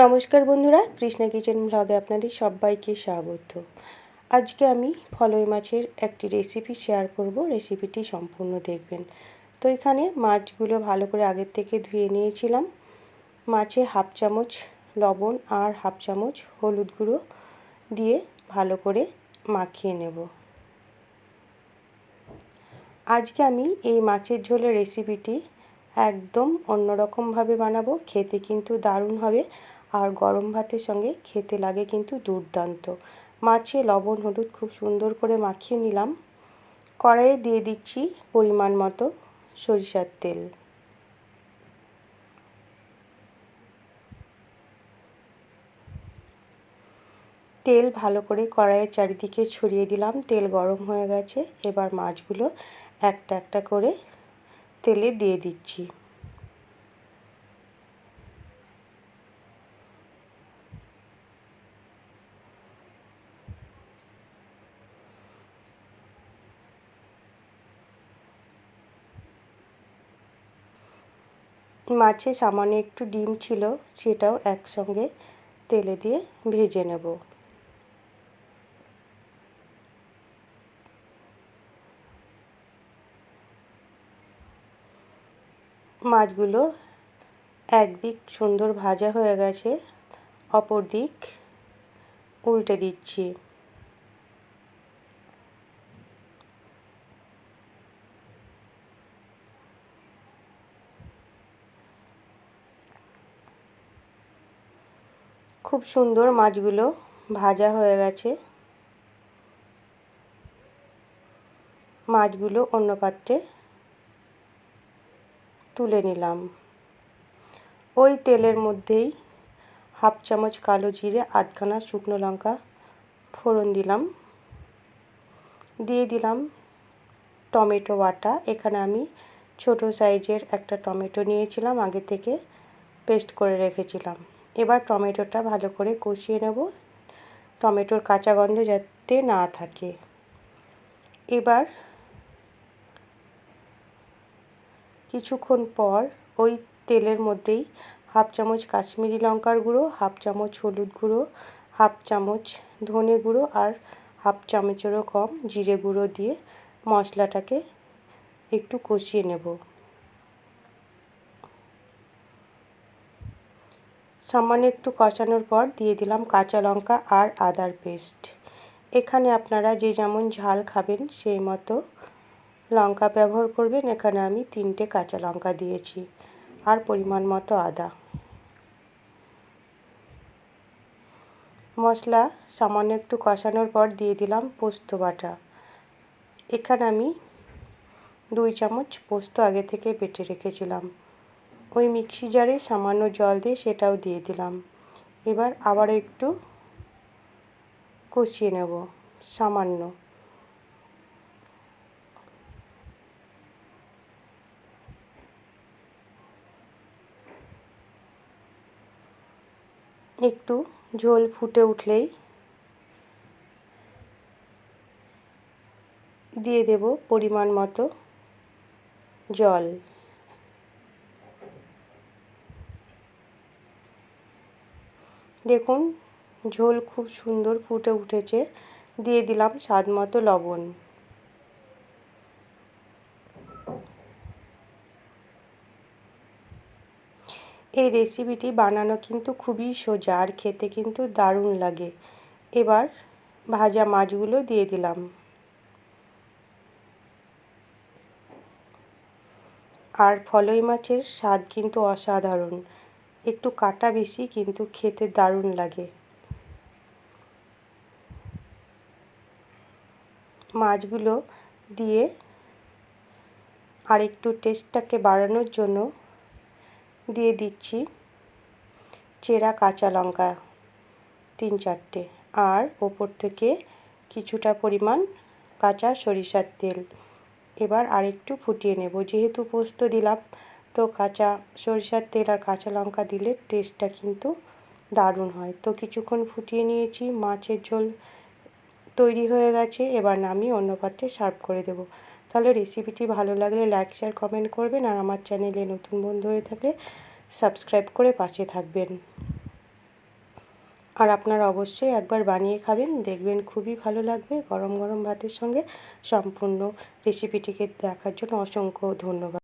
নমস্কার বন্ধুরা, কৃষ্ণা কিচেন ব্লগে আপনাদের সবাইকে স্বাগত। আজকে আমি ফলই মাছের একটি রেসিপি শেয়ার করব। রেসিপিটি সম্পূর্ণ দেখবেন। তো এখানে মাছগুলো ভালো করে আগের থেকে ধুয়ে নিয়েছিলাম। মাছে হাফ চামচ লবণ আর হাফ চামচ হলুদ গুঁড়ো দিয়ে ভালো করে মাখিয়ে নেব। আজকে আমি এই মাছের ঝোলের রেসিপিটি একদম অন্যরকমভাবে বানাবো। খেতে কিন্তু দারুণ হবে আর গরম ভাতের সঙ্গে খেতে লাগে কিন্তু দুর্দান্ত। মাছে লবণ হলুদ খুব সুন্দর করে মাখিয়ে নিলাম। কড়াইয়ে দিয়ে দিচ্ছি পরিমাণ মতো সরিষার তেল। তেল ভালো করে কড়াইয়ের চারিদিকে ছড়িয়ে দিলাম। তেল গরম হয়ে গেছে। এবার মাছগুলো একটা একটা করে তেলে দিয়ে দিচ্ছি। মাছে সামান্য একটু ডিম ছিল, সেটাও একসঙ্গে তেলে দিয়ে ভেজে নেব। মাছগুলো একদিক সুন্দর ভাজা হয়ে গেছে, অপর দিক উল্টে দিচ্ছি। খুব সুন্দর মাছগুলো ভাজা হয়ে গেছে। মাছগুলো অন্য পাত্রে তুলে নিলাম। ওই তেলের মধ্যেই হাফ চামচ কালো জিরে, আধখানা শুকনো লঙ্কা ফোড়ন দিলাম। দিয়ে দিলাম টমেটো বাটা। এখানে আমি ছোট সাইজের একটা টমেটো নিয়েছিলাম, আগে থেকে পেস্ট করে রেখেছিলাম। এবার টমেটোটা ভালো করে কষিয়ে নেব, টমেটোর কাঁচা গন্ধ যাতে না থাকে। এবার কিছুক্ষণ পর ওই তেলের মধ্যেই হাফ চামচ কাশ্মীরি লঙ্কার গুঁড়ো, হাফ চামচ হলুদ গুঁড়ো, হাফ চামচ ধনে গুঁড়ো আর হাফ চামচেরও কম জিরে গুঁড়ো দিয়ে মশলাটাকে একটু কষিয়ে নেব। সামান্য একটু কষানোর পর দিয়ে দিলাম কাঁচা লঙ্কা আর আদার পেস্ট। এখানে আপনারা যে যেমন ঝাল খাবেন সেই মতো লঙ্কা ব্যবহার করবেন। এখানে আমি 3টে কাঁচা লঙ্কা দিয়েছি আর পরিমাণ মতো আদা। মশলা সামান্য একটু কষানোর পর দিয়ে দিলাম পোস্ত বাটা। এখানে আমি 2 চামচ পোস্ত আগে থেকে বেটে রেখেছিলাম। ওই মিক্সি জারে সামান্য জল দিয়ে সেটাও দিয়ে দিলাম। এবার আবার একটু কষিয়ে নেব সামান্য। একটু ঝোল ফুটে উঠলেই দিয়ে দেব পরিমাণ মতো জল। দেখুন ঝোল খুব সুন্দর ফুটে উঠেছে। দিয়ে দিলাম স্বাদ মতো লবণ। এই রেসিপিটি বানানো কিন্তু খুবই সোজা আর খেতে কিন্তু দারুণ লাগে। এবার ভাজা মাছগুলো দিয়ে দিলাম। আর ফলই মাছের স্বাদ কিন্তু অসাধারণ। একটু কাটা বেশি কিন্তু খেতে দারুণ লাগে। মাছগুলো দিয়ে আর একটু টেস্টটাকে বাড়ানোর জন্য দিয়ে দিচ্ছি চেরা কাঁচা লঙ্কা 3-4টে আর ওপর থেকে কিছুটা পরিমাণ কাঁচা সরিষার তেল। এবার আরেকটু ফুটিয়ে নেব। যেহেতু পোস্ত দিলাম তো কাঁচা সরিষার তেল আর কাঁচা লঙ্কা দিলে টেস্টটা কিন্তু দারুণ হয়। তো কিছুক্ষণ ফুটিয়ে নিয়েছি, মাছের ঝোল তৈরি হয়ে গেছে। এবার নামিয়ে অন্য পাত্রে সার্ভ করে দেব। তাহলে রেসিপিটি ভালো লাগলে লাইক শেয়ার কমেন্ট করবেন আর আমার চ্যানেলে নতুন বন্ধু হয়ে থাকলে সাবস্ক্রাইব করে পাশে থাকবেন। আর আপনারা অবশ্যই একবার বানিয়ে খাবেন, দেখবেন খুবই ভালো লাগবে গরম গরম ভাতের সঙ্গে। সম্পূর্ণ রেসিপিটিকে দেখার জন্য অসংখ্য ধন্যবাদ।